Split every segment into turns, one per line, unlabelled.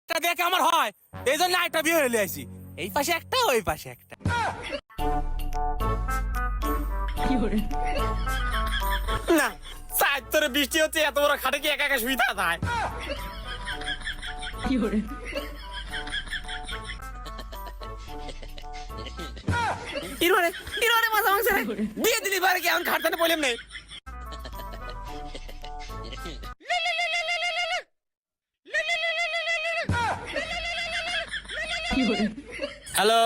একটা দেখে আমার হয়, এই জন্য একটা বিয়ে হয়ে আইছি। এই পাশে একটা, ওই পাশে একটা।
না সাইড তোরে বৃষ্টি হচ্ছে, এত বড় খাটে কি একা একা শুই থাকা যায়? বিয়ে দিলি পারে কি এখন খাটতে বললাম নেই। হ্যালো,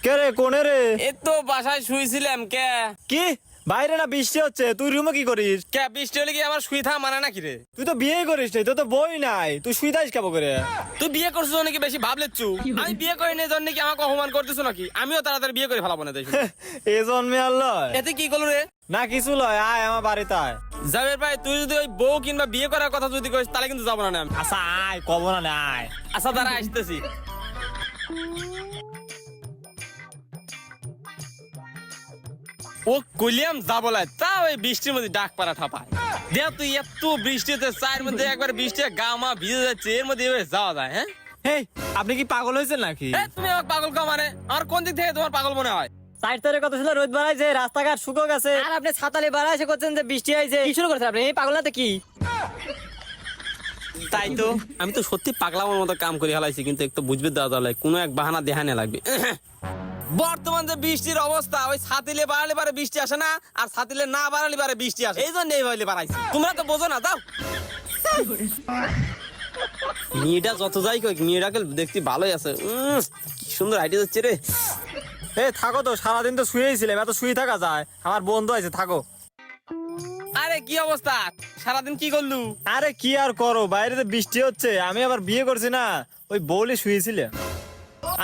কে রে, কোনে রে?
এই তো বাসায় শুয়েছিলাম। কে
কি বাইরে না বৃষ্টি হচ্ছে, তুই রুমে কি করিস?
কে বৃষ্টি হলে কি আমার শুই থাকা মানে নাকি রে?
তুই তো বিয়ে করিস নাই, তোর তো বই নাই, তুই শুই থাইস কেমন করে?
তুই বিয়ে করছিস নাকি বেশি ভাবলেচ্ছু? আমি বিয়ে করিনি জন্য কি আমাকে অপমান করতেছ নাকি? আমিও তাড়াতাড়ি বিয়ে করে ফেলাবো না দেখি।
এ জন্মে আর লয়
এতে কি করলো রে?
না কিছু লয়, আয় আমার বাড়িতে আয়।
জাবের ভাই, তুই যদি ওই বউ কিংবা বিয়ে করার কথা যদি করিস তাহলে কিন্তু যাবো না আমি।
আচ্ছা আয়, কব না না আয়।
আচ্ছা দাঁড়া আসতেছি। ও কইলাম যাবো না, তা ওই বৃষ্টির মধ্যে ডাক পাড়া ঠাপায়। দেখ তুই এত বৃষ্টিতে চায়ের মধ্যে একবার বৃষ্টি গা মা ভিজে যাচ্ছে, এর মধ্যে এভাবে যাওয়া যায়? হ্যাঁ
হেই, আপনি কি পাগল হয়েছেন নাকি?
তুমি আমাকে পাগল কাও মানে? আমার কোন দিক থেকে তোমার পাগল মনে হয়?
সাইড তরে কত ছিল, রোদ বাড়াইছে, রাস্তাঘাট শুকো গেছে, আর আপনি ছাতালে বাড়াইছে করছেন যে বৃষ্টি আইছে। কি শুরু করছেন আপনি? এই পাগল না তো কি?
তাই তো, আমি তো সত্যি পাগলামের মতো কাম করে হালাইছি, কিন্তু একটু বুঝবে দেওয়া যাবে, কোনো এক বাহানা দেখানে লাগবে। বর্তমান যে বৃষ্টির অবস্থা, ওই ছাতিলে বাড়ালে পারে বৃষ্টি আসে না, আর ছাতিলে না বাড়ালে পারে বৃষ্টি আসে। এই জন্য এইভাবে বাড়াইছি, তোমরা তো বোঝো না। যাও, মেয়েটা যত যাই কই, মেয়েটাকে দেখতে ভালোই আছে। কি সুন্দর আইডিয়া যাচ্ছে রে।
এ থাকো তো, সারাদিন তো শুয়েই ছিলাম, এত শুয়ে থাকা যায়? আমার বন্ধু আছে, থাকো।
আরে কি অবস্থা, সারাদিন কি করলু?
আরে কি আর করো, বাইরে তো বৃষ্টি হচ্ছে, আমি আবার বিয়ে করছি না, ওই বউলে শুয়েছিলাম।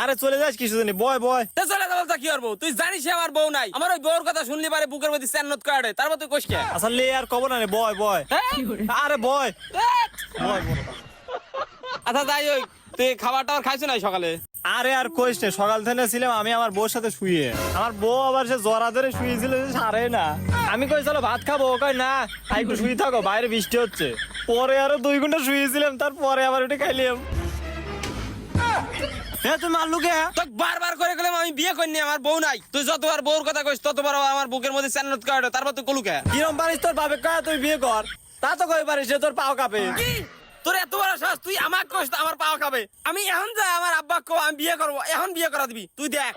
আরে চলে যাস কিছু দিন, বয় বয়।
তা চলে যাবো, তা কি করবো? তুই জানিস আমার বউ নাই। আমার ওই বউর কথা শুনলি পারে বুকের মধ্যে চ্যান্নত কাটে, তারপর তুই কোষ কে?
আচ্ছা লে আর কব না রে, বয় বয়। আরে বয় বয় বয়।
আচ্ছা যাই হোক, তুই খাবার টাবার খাইছো নাই সকালে?
আরে আর কইস না, সকাল থেকে ছিলাম আমি আমার বউর সাথে শুয়ে, আমার বউ আবার সে জরা ধরে শুয়েছিল, যে সারে না। আমি কই চলো ভাত খাবো, ও কয় না আর একটু শুয়ে থাকো, বাইরে বৃষ্টি হচ্ছে। পরে আরো 2 ঘন্টা শুয়েছিলাম, তারপরে আবার উঠে খাইলাম। হ্যাঁ তুই মারলু কে?
তোকে বারবার করে গেলাম আমি বিয়ে করিনি, আমার বউ নাই। তুই যতবার বউর কথা কইস ততবার ও আমার বুকের মধ্যে চ্যান্নত কাটে, তারপর তুই কলু কে?
কিরম পারিস তোর বাপে কয় তুই বিয়ে কর, তা তো কই পারিস, সে তোর পাও কাঁপে।
কি তোর এত বড় সাহস, তুই আমাকে কইস আমার পাও খাবে? আমি এখন যা আমার আব্বা কো আমি বিয়ে করবো, এখন বিয়ে করা দিবি? তুই দেখ।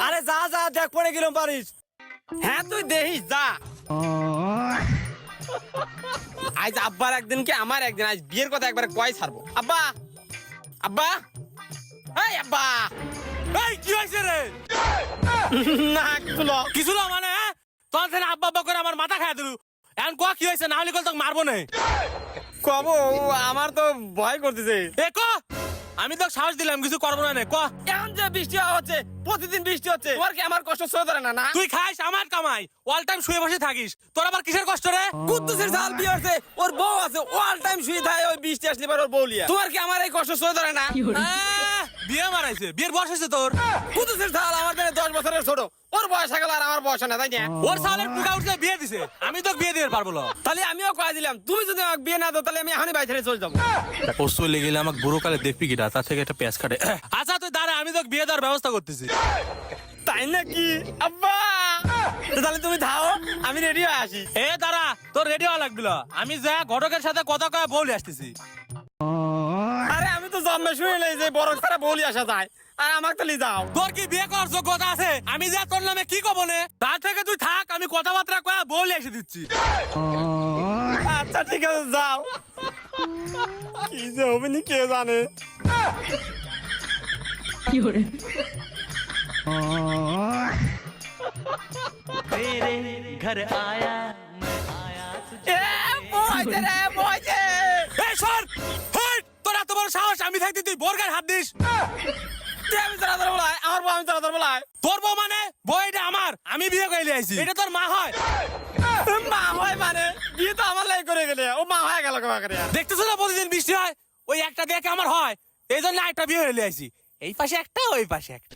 আরে যা যা দেখ, পরে কিরম পারিস।
হ্যাঁ তুই দেখিস, যা। আজ আব্বার একদিন কে আমার একদিন, আজ বিয়ের কথা একবারে কয় ছাড়বো। আব্বা, আব্বা, এই আব্বা।
এই কি হয়েছে রে?
না কিছু না।
কিছু না মানে? তোর থেকে আব্বা আব্বা করে আমার মাথা খাই দিলু। এখন ক কি হয়েছে, না হলে কল তোকে মারবো না।
কবো, আমার তো ভয় করতেছে।
এ ক, আমি তো সাহস দিলাম কিছু করবো না। ক,
এখন যে বৃষ্টি হচ্ছে, প্রতিদিন বৃষ্টি হচ্ছে, তোমার কি আমার কষ্ট সহ্য ধরে না? না
তুই খাইস আমার কামাই, অল টাইম শুয়ে বসে থাকিস, তোর আবার কিসের কষ্ট রে?
কুদ্দুসের জাল বিয়ে হচ্ছে, ওর বউ আছে, অল টাইম শুয়ে থাকে, ওই বৃষ্টি আসলে পর ওর বউ লিয়া। তোমার কি আমার এই কষ্ট সহ্য ধরে না?
বিয়ে মারাইছে, বিয়ের বয়স হয়েছে তোর।
কুদ্দুসের জাল আমার থেকে 10 বছরের ছোট, ওর বয়স হয়ে গেল আর আমার বয়স না, তাই না?
ওর সালের পুকা উঠলে বিয়ে দিছে, আমি তো বিয়ে দিতে পারবো না।
তাহলে আমিও কয়ে দিলাম, তুমি যদি আমাকে বিয়ে না দাও তাহলে আমি এখনই বাইরে চলে যাবো।
ও চলে গেলে আমাকে বুড়ো কালে দেখবি কিনা, তার থেকে একটা পেঁয়াজ কাটে। আচ্ছা তুই দাঁড়া, আমি তো বিয়ে দেওয়ার ব্যবস্থা করতেছি।
তাই নাকি আব্বা? তাহলে তুমি ধাও, আমি রেডি হয়ে আসি।
এ দাঁড়া, তোর রেডি হওয়া লাগবে না, আমি যা ঘটকের সাথে কথা কয়ে বলে আসতেছি।
আরে আমি তো জন্মে শুনে নেই যে বড় সারা বলি আসা যায়, আর আমাকে তাহলে যাও।
তোর কি বিয়ে করার যোগ্যতা আছে? আমি যা তোর নামে কি কব নে, তার থেকে তুই থাক, আমি কথাবার্তা কয়ে বলে এসে দিচ্ছি।
আচ্ছা ঠিক আছে, যাও। কি যে হবে নি কে জানে। এ, বইছে রে, বইছে।
এই সর, হেই, তোর এত বড় সাহস, আমি থাকতে তুই বোর গায়ে হাত দিস?
তুই আমি চালাতে বলাই, আমার বউ আমি চালাতে বলাই।
তোর বউ মানে? বউ এটা আমার, আমি বিয়ে করে আইছি, এটা তোর মা হয়।
মা হয় মানে? বিয়ে তো আমার লাই করে গেলে, ও মা হয়ে গেল কেমন করে?
দেখতেছো না প্রতিদিন বৃষ্টি হয়, ওই একটা দেখে আমার হয়, এই জন্য একটা বিয়ে হয়ে আইছি। এই পাশে একটা, ওই পাশে একটা।